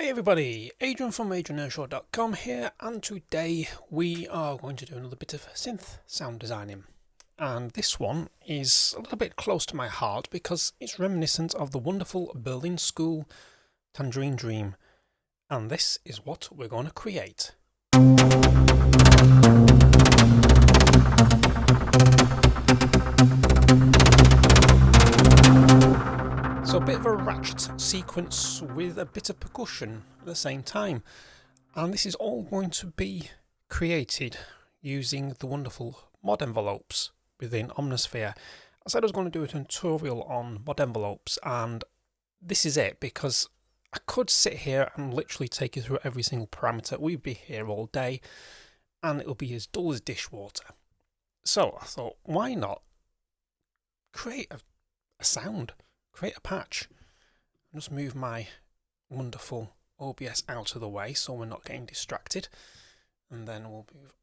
Hey everybody, Adrian from adrianearnshaw.com here, and today we are going to do another bit of synth sound designing. And this one is a little bit close to my heart because it's reminiscent of the wonderful Berlin School Tangerine Dream. And this is what we're going to create. So a bit of a ratchet sequence with a bit of percussion at the same time. And this is all going to be created using the wonderful mod envelopes within Omnisphere. I said I was going to do a tutorial on mod envelopes, and this is it, because I could sit here and literally take you through every single parameter. We'd be here all day and it'll be as dull as dishwater. So I thought, why not create a sound? Create a patch. Just move my wonderful OBS out of the way so we're not getting distracted, and then we'll move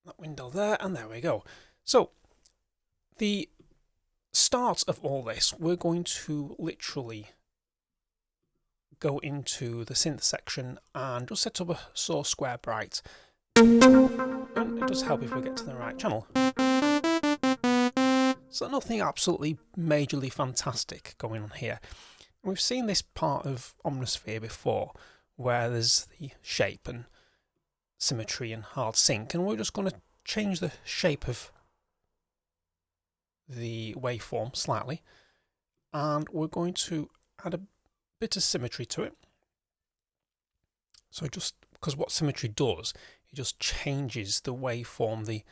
that window there, and there we go. So the start of all this, we're going to literally go into the synth section and just set up a source square bright, and it does help if we get to the right channel. So nothing absolutely majorly fantastic going on here. We've seen this part of Omnisphere before, where there's the shape and symmetry and hard sync, and we're just going to change the shape of the waveform slightly, and we're going to add a bit of symmetry to it. So just because what symmetry does, it just changes the waveform,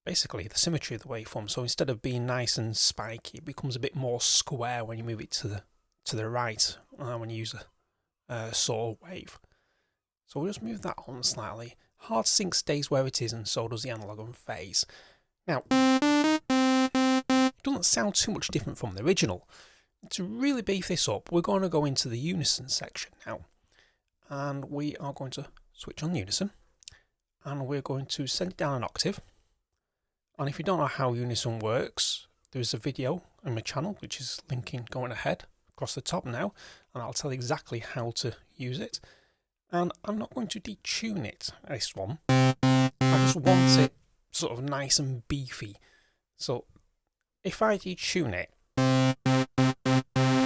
basically the symmetry of the waveform. So instead of being nice and spiky, it becomes a bit more square when you move it to the right when you use a saw wave. So we'll just move that on slightly. Hard sync stays where it is, and so does the analog and phase. Now, it doesn't sound too much different from the original. To really beef this up, we're going to go into the unison section now, and we are going to switch on unison, and we're going to send it down an octave. And if you don't know how unison works, there's a video on my channel which is linking going ahead across the top now, and I'll tell you exactly how to use it. And I'm not going to detune it, this one. I just want it sort of nice and beefy. So if I detune it,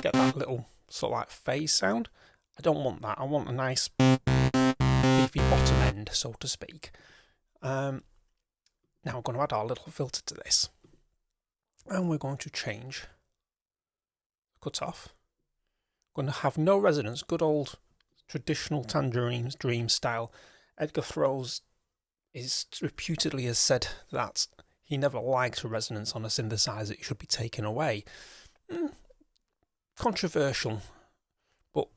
get that little sort of like phase sound. I don't want that. I want a nice beefy bottom end, so to speak. Now we're going to add our little filter to this, and we're going to change cutoff. We're going to have no resonance, good old traditional Tangerine Dream style. Edgar Froese reputedly has said that he never liked a resonance on a synthesizer, it should be taken away. Controversial, but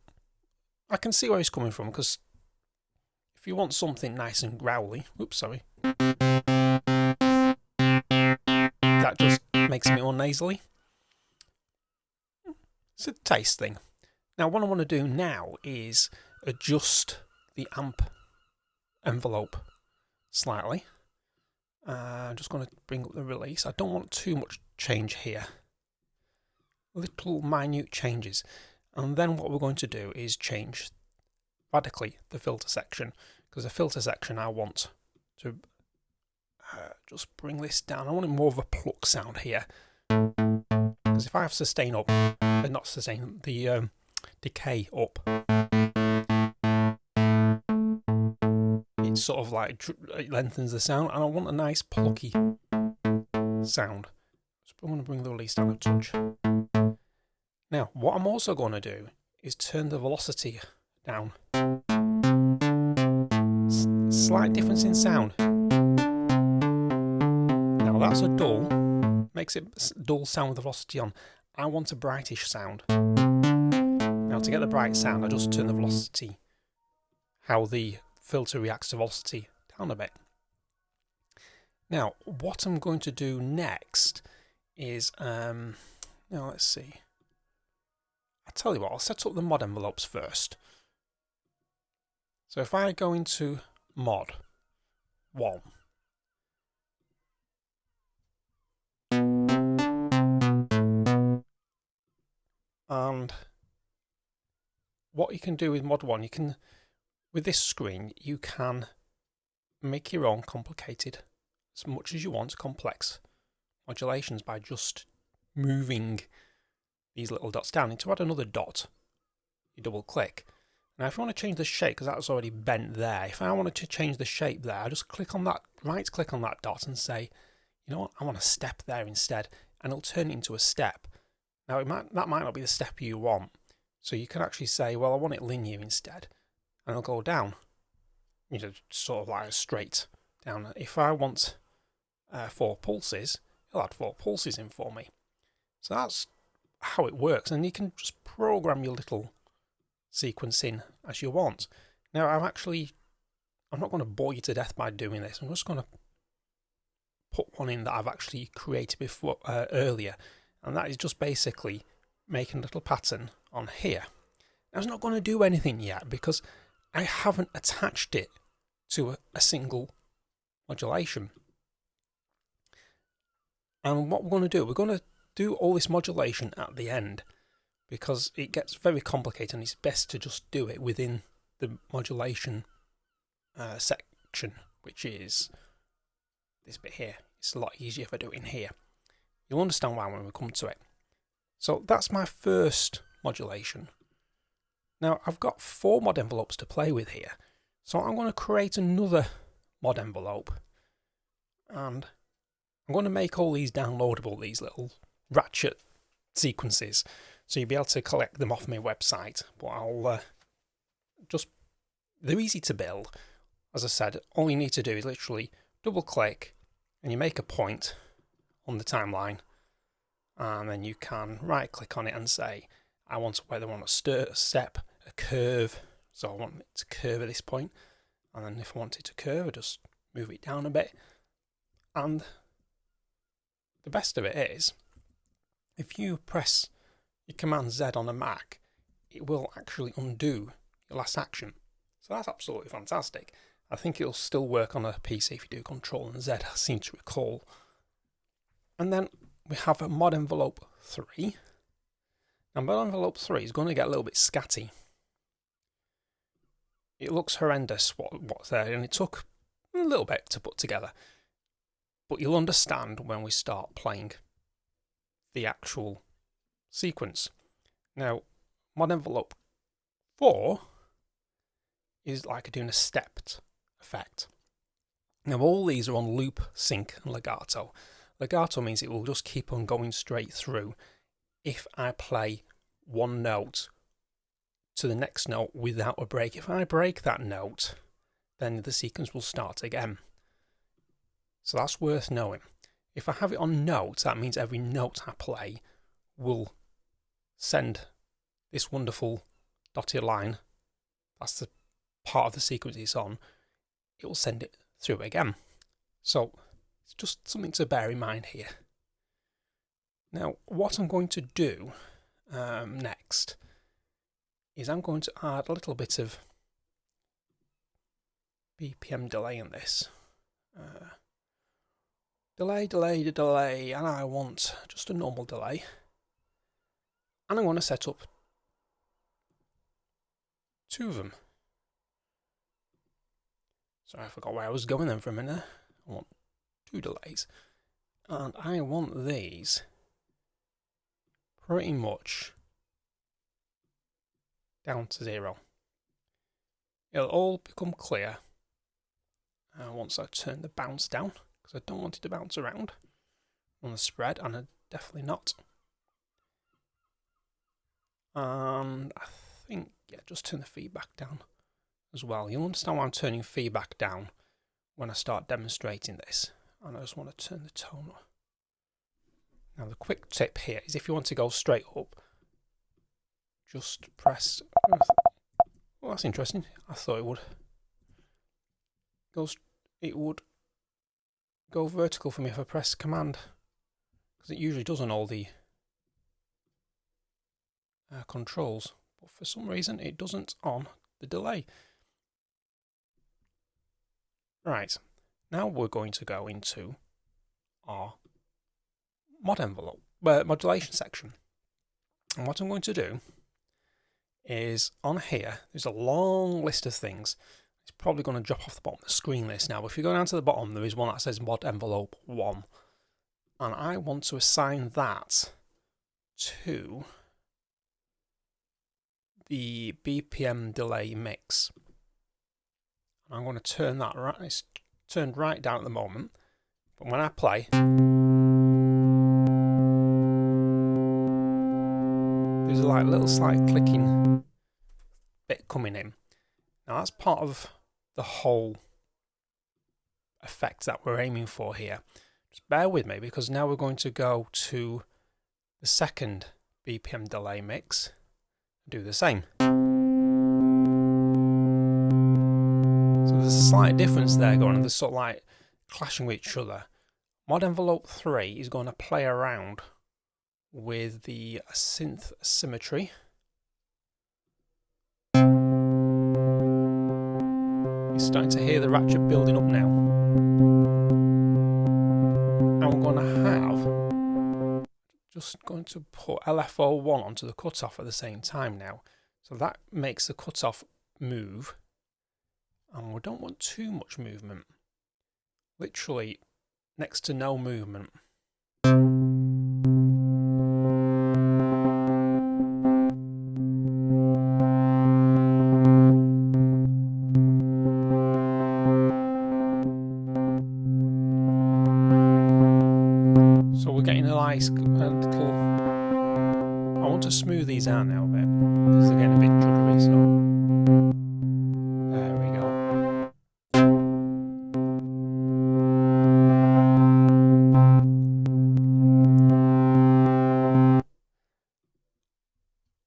I can see where he's coming from, because if you want something nice and growly, that just makes me more nasally. It's a taste thing. Now what I want to do now is adjust the amp envelope slightly. I'm just going to bring up the release. I don't want too much change here. Little minute changes. And then what we're going to do is change radically the filter section, because the filter section I want to just bring this down. I want it more of a pluck sound here, because if I have sustain up, not sustain, the decay up, it sort of like it lengthens the sound, and I want a nice plucky sound. So I'm going to bring the release down a touch. Now what I'm also going to do is turn the velocity down. Slight difference in sound. Now that's a dull, makes it dull sound with the velocity on. I want a brightish sound. Now to get the bright sound, I just turn the velocity, how the filter reacts to velocity, down a bit. Now what I'm going to do next is, now let's see. I tell you what, I'll set up the mod envelopes first. So if I go into mod 1, and what you can do with Mod 1, with this screen, you can make your own complicated, as much as you want, complex modulations by just moving these little dots down. And to add another dot, you double click. Now if you want to change the shape, because that's already bent there, if I wanted to change the shape there, I just click on that, right click on that dot and say, you know what, I want a step there instead, and it'll turn it into a step. Now that might not be the step you want, so you can actually say, well, I want it linear instead, and it'll go down, you know, sort of like a straight down. If I want 4 pulses, it'll add 4 pulses in for me. So that's how it works, and you can just program your little sequence in as you want. Now I'm not going to bore you to death by doing this. I'm just going to put one in that I've actually created before earlier, and that is just basically making a little pattern on here. Now it's not going to do anything yet because I haven't attached it to a single modulation. And what we're going to do, we're going to do all this modulation at the end, because it gets very complicated and it's best to just do it within the modulation section, which is this bit here. It's a lot easier if I do it in here. You'll understand why when we come to it. So that's my first modulation. Now I've got 4 mod envelopes to play with here, so I'm going to create another mod envelope, and I'm going to make all these downloadable, these little ratchet sequences, so you'll be able to collect them off my website. But I'll they're easy to build. As I said, all you need to do is literally double click and you make a point on the timeline, and then you can right click on it and say, I want a step, a curve, so I want it to curve at this point, and then if I want it to curve, I just move it down a bit. And the best of it is, if you press your Command Z on a Mac, it will actually undo your last action. So that's absolutely fantastic. I think it'll still work on a PC if you do Control and Z, I seem to recall. And then we have a mod envelope 3. Now mod envelope 3 is going to get a little bit scatty. It looks horrendous what's there, and it took a little bit to put together. But you'll understand when we start playing the actual sequence. Now, mod envelope 4 is like doing a stepped effect. Now, all these are on loop, sync, and legato. Legato means it will just keep on going straight through if I play one note to the next note without a break. If I break that note, then the sequence will start again. So that's worth knowing. If I have it on note, that means every note I play will send this wonderful dotted line. That's the part of the sequence it's on. It will send it through again. So it's just something to bear in mind here. Now, what I'm going to do next is I'm going to add a little bit of BPM delay in this. Delay, and I want just a normal delay. And I'm going to set up 2 of them. Sorry, I forgot where I was going then for a minute. I want 2 delays. And I want these pretty much down to 0. It'll all become clear once I turn the bounce down, because I don't want it to bounce around on the spread, and I definitely not. And I think, yeah, just turn the feedback down as well. You'll understand why I'm turning feedback down when I start demonstrating this. And I just want to turn the tone up. Now the quick tip here is, if you want to go straight up, just press... Well, that's interesting. I thought it would go vertical for me if I press Command, because it usually does on all the controls, but for some reason it doesn't on the delay. Right, now we're going to go into our mod envelope, modulation section. And what I'm going to do is on here, there's a long list of things. It's probably going to drop off the bottom of the screen list now, but if you go down to the bottom, there is one that says mod envelope 1. And I want to assign that to the BPM delay mix. I'm going to turn that right, it's turned right down at the moment, but when I play, there's a little slight clicking bit coming in. Now that's part of the whole effect that we're aiming for here. Just bear with me, because now we're going to go to the second BPM delay mix and do the same. So there's a slight difference there going on. They're sort of like clashing with each other. Mod envelope 3 is going to play around with the synth symmetry. You're starting to hear the ratchet building up now. And we're going to have, just going to put LFO1 onto the cutoff at the same time now. So that makes the cutoff move. And we don't want too much movement. Literally next to no movement. So we're getting a little... I want to smooth these out now a bit, because they're getting a bit juddery, so... There we go.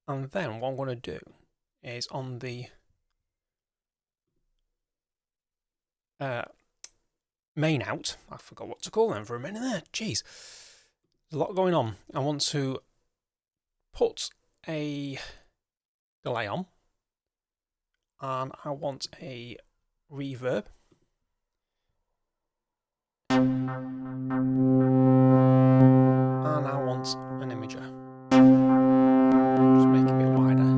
And then what I'm going to do is on the main out, I forgot what to call them for a minute there, jeez. There's a lot going on. I want to put a delay on, and I want a reverb, and I want an imager. Just make it a bit wider.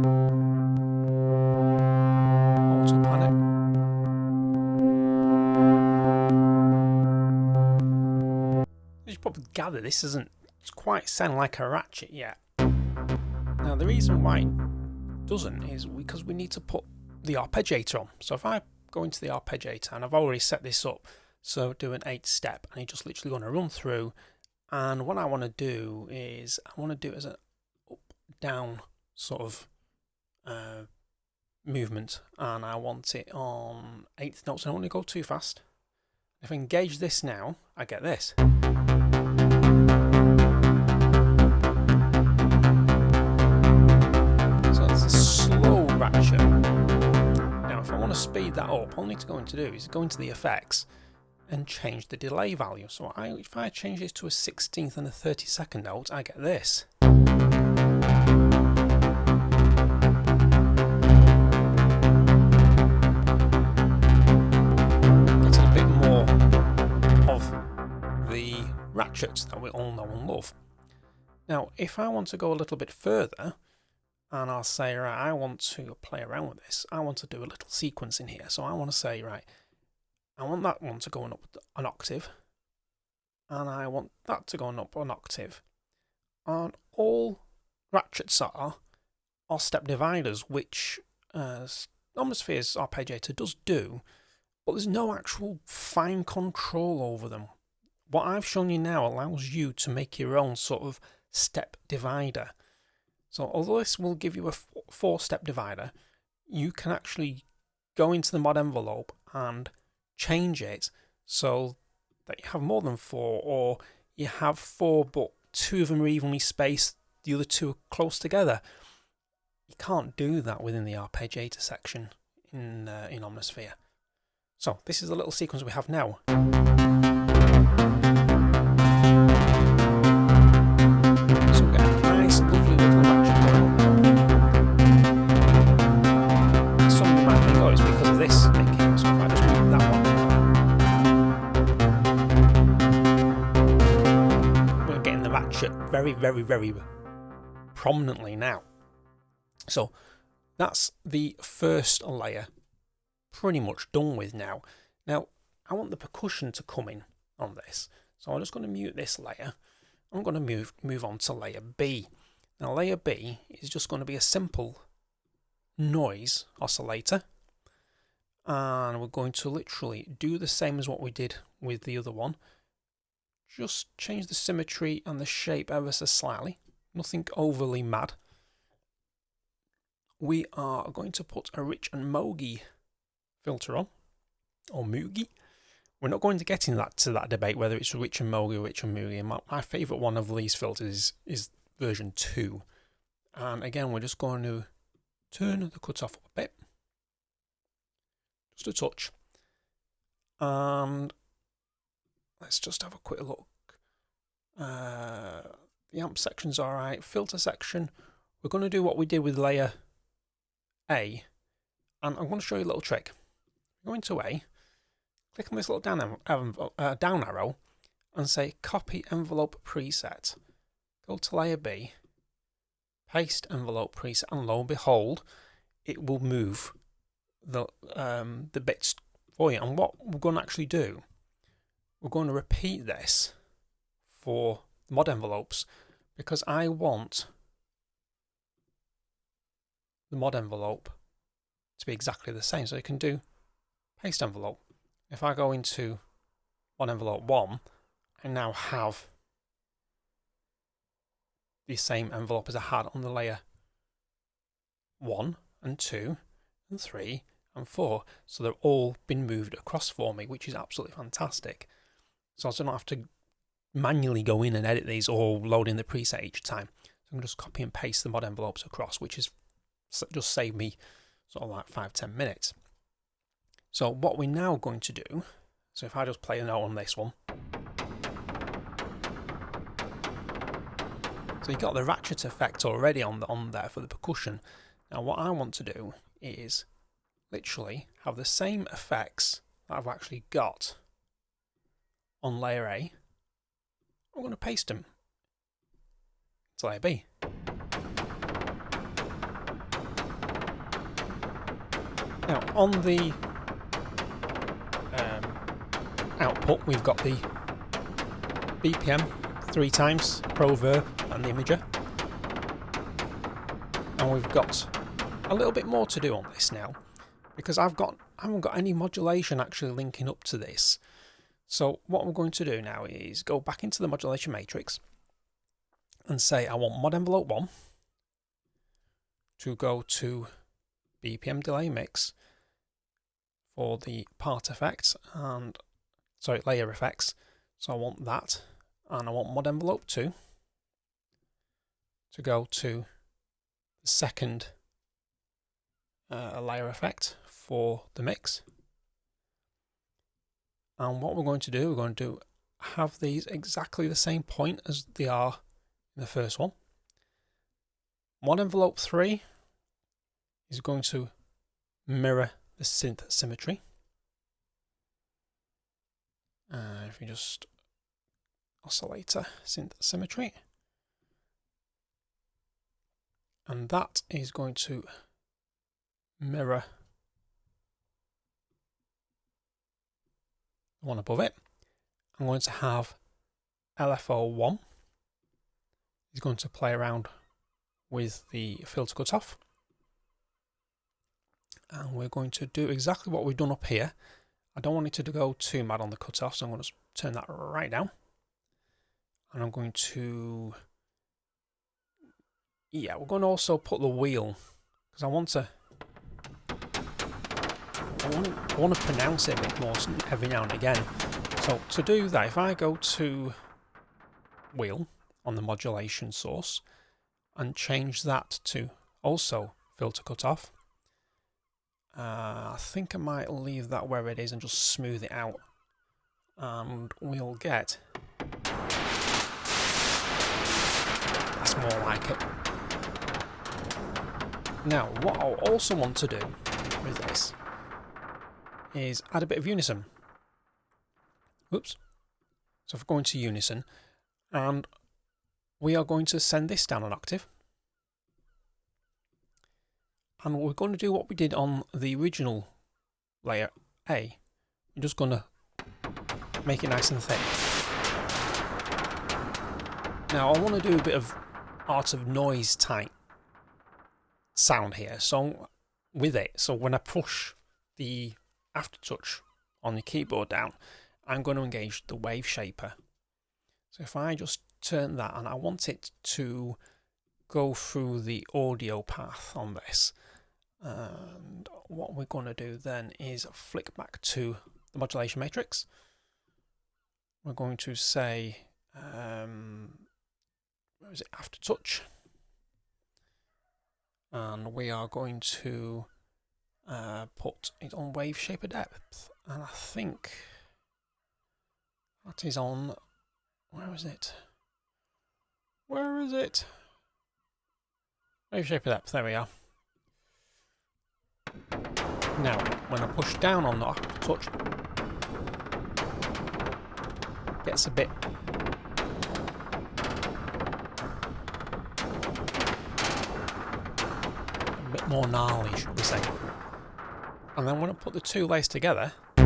Auto pan it. As you probably gather, this isn't quite sound like a ratchet yet. Now the reason why it doesn't is because we need to put the arpeggiator on. So if I go into the arpeggiator, and I've already set this up, so do an 8-step, and you're just literally going to run through, and what I want to do is I want to do it as an up-down sort of movement, and I want it on 8th notes. I don't want to go too fast. If I engage this now, I get this. Ratchet. Now if I want to speed that up, all I need to go into do is go into the effects and change the delay value. So if I change this to a 16th and a 32nd note, I get this. Getting a bit more of the ratchets that we all know and love. Now if I want to go a little bit further, and I'll say, right, I want to play around with this. I want to do a little sequence in here. So I want to say, right, I want that one to go up an octave. And I want that to go up an octave. And all ratchets are step dividers, which Omnisphere's Arpeggiator does do, but there's no actual fine control over them. What I've shown you now allows you to make your own sort of step divider. So although this will give you a 4-step divider, you can actually go into the mod envelope and change it so that you have more than 4, or you have 4 but 2 of them are evenly spaced, the other 2 are close together. You can't do that within the Arpeggiator section in Omnisphere. So this is the little sequence we have now. So we get a nice, lovely little ratchet going on. Some of you might think, oh, it's because of this making, so if I just move that one. We're getting the ratchet very, very, very prominently now. So that's the first layer pretty much done with now. Now, I want the percussion to come in on this. So I'm just going to mute this layer. I'm going to move on to layer B. Now, layer B is just going to be a simple noise oscillator. And we're going to literally do the same as what we did with the other one. Just change the symmetry and the shape ever so slightly. Nothing overly mad. We are going to put a rich and mooggy filter on, or moogie. We're not going to get into that debate whether it's rich and mooggy or rich and moogie. My favourite one of these filters is version 2. And again, we're just going to turn the cutoff up a bit. Just a touch. And let's just have a quick look. The amp section's alright. Filter section, we're going to do what we did with layer A. And I'm going to show you a little trick. Go into A, click on this little down arrow and say copy envelope preset. Go to layer B, paste envelope preset, and lo and behold, it will move the bits for you. And what we're going to actually do, we're going to repeat this for mod envelopes, because I want the mod envelope to be exactly the same. So you can do paste envelope. If I go into mod envelope 1, I now have the same envelope as I had on the layer 1 and 2 and 3 and 4. So they're all been moved across for me, which is absolutely fantastic. So I don't have to manually go in and edit these or load in the preset each time. So I'm going to just copy and paste the mod envelopes across, which is just save me sort of like 5-10 minutes. So what we're now going to do, so if I just play a note on this one. So you've got the ratchet effect already on there for the percussion. Now what I want to do is literally have the same effects that I've actually got on layer A. I'm going to paste them to layer B. Now on the output, we've got the BPM 3 times, pro verb, and the imager. And we've got a little bit more to do on this now, because I haven't got any modulation actually linking up to this. So what we're going to do now is go back into the modulation matrix and say I want mod envelope 1 to go to BPM delay mix for the part effects and layer effects. So I want that, and I want mod envelope 2 to go to the second layer effect for the mix. And what we're going to do, have these exactly the same point as they are in the first one. Mod envelope 3 is going to mirror the synth symmetry. If you just oscillator synth symmetry, and that is going to mirror the one above it. I'm going to have LFO1 is going to play around with the filter cutoff, and we're going to do exactly what we've done up here. I don't want it to go too mad on the cutoff, so I'm going to turn that right down. And I'm going to, we're going to also put the wheel, because I want to pronounce it a bit more every now and again. So to do that, if I go to wheel on the modulation source and change that to also filter cutoff, I think I might leave that where it is and just smooth it out, and we'll get, that's more like it. Now what I'll also want to do with this is add a bit of unison. Oops. So if we're going to unison, and we are going to send this down an octave, And we're going to do what we did on the original layer A. We're just going to make it nice and thick. Now I want to do a bit of art of noise type sound here. So with it, so when I push the aftertouch on the keyboard down, I'm going to engage the wave shaper. So if I just turn that, and I want it to go through the audio path on this, and what we're going to do then is flick back to the modulation matrix. We're going to say, where is it, aftertouch, and we are going to put it on wave shaper depth, and I think that is on, where is it? Where is it? Wave shaper depth, there we are. Now, when I push down on the aftertouch, it gets a bit more gnarly, should we say. And then when I put the two layers together, now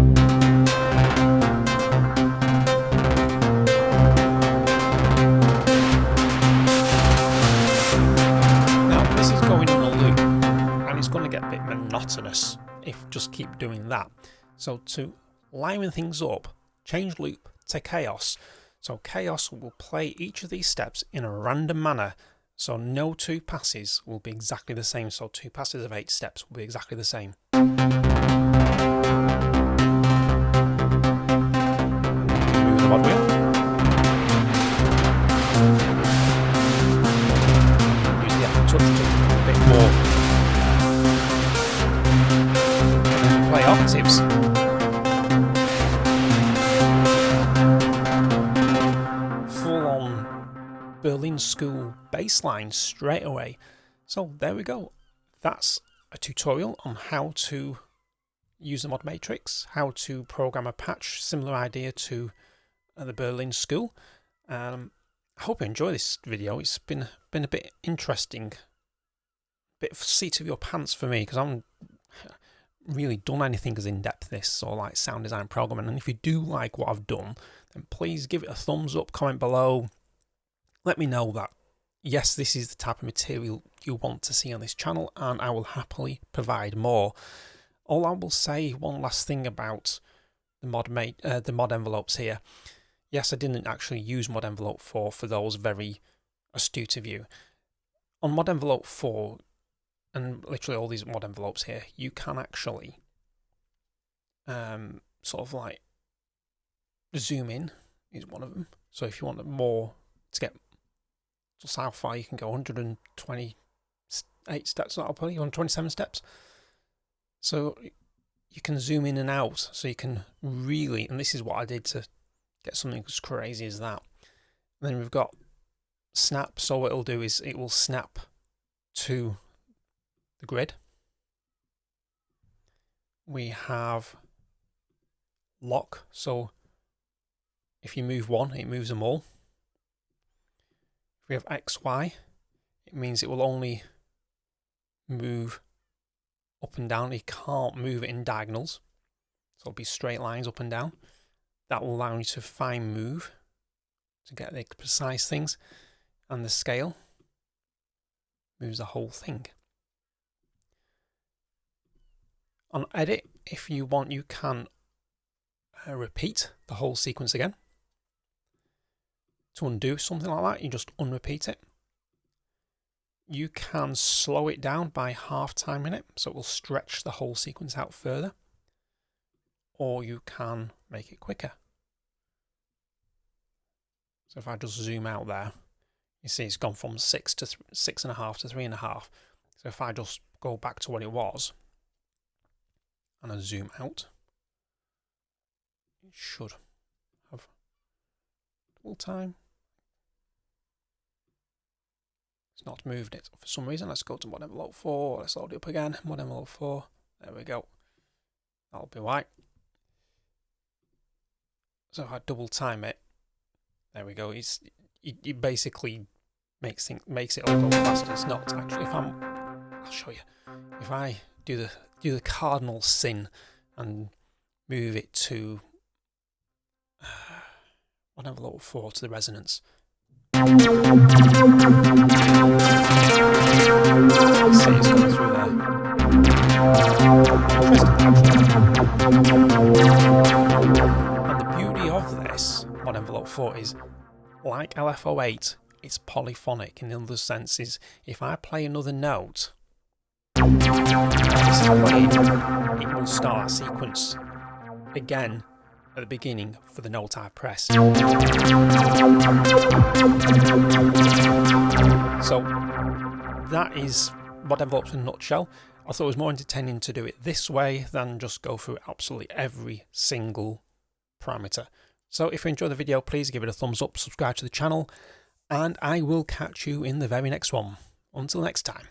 this is going on a loop, and it's going to get a bit monotonous if just keep doing that. So to liven things up, change loop to chaos. So chaos will play each of these steps in a random manner. So no two passes will be exactly the same. So 2 passes of 8 steps will be exactly the same. Move the mod wheel. Use the aftertouch to a bit more. And then play octaves. Full on Berlin School bass line straight away. So there we go. That's a tutorial on how to use the mod matrix, how to program a patch, similar idea to the Berlin School. I hope you enjoy this video. It's been a bit interesting, bit of seat of your pants for me, because I haven't really done anything as in-depth this or like sound design programming. And if you do like what I've done, then please give it a thumbs up, comment below. Let me know that, yes, this is the type of material you want to see on this channel, and I will happily provide more. All I will say, one last thing about the mod envelopes here. Yes, I didn't actually use mod envelope 4 for those very astute of you. On mod envelope 4, and literally all these mod envelopes here, you can actually sort of like zoom in is one of them. So if you want more to get just how far, you can go 128 steps, that'll put you 127 steps. So you can zoom in and out, so you can really, and this is what I did to get something as crazy as that. And then we've got snap, so what it'll do is it will snap to the grid. We have lock, so if you move one, it moves them all. If we have XY, it means it will only move up and down. You can't move it in diagonals, so it'll be straight lines up and down. That will allow you to fine move to get the precise things, and the scale moves the whole thing. On edit, if you want, you can repeat the whole sequence again. To undo something like that, you just unrepeat it. You can slow it down by half timing it, so it will stretch the whole sequence out further. Or you can make it quicker. So if I just zoom out there, you see it's gone from 6 to 6.5 to 3.5. So if I just go back to what it was, and I zoom out, it should have double time. It's not moved it for some reason. Let's go to mod envelope 4. Let's load it up again. Mod envelope 4. There we go. That'll be right. So if I double time it, there we go. It basically makes it all go faster. It's not actually. If I'm I'll show you. If I do the cardinal sin and move it to 1/4 to the resonance. See, it's coming through there. And the beauty of this 1/4 is, like LFO8, it's polyphonic in other senses. If I play another note, it will start a sequence again at the beginning for the note I pressed. So that is what envelopes in a nutshell. I thought it was more entertaining to do it this way than just go through absolutely every single parameter. So if you enjoyed the video, please give it a thumbs up, subscribe to the channel, and I will catch you in the very next one. Until next time.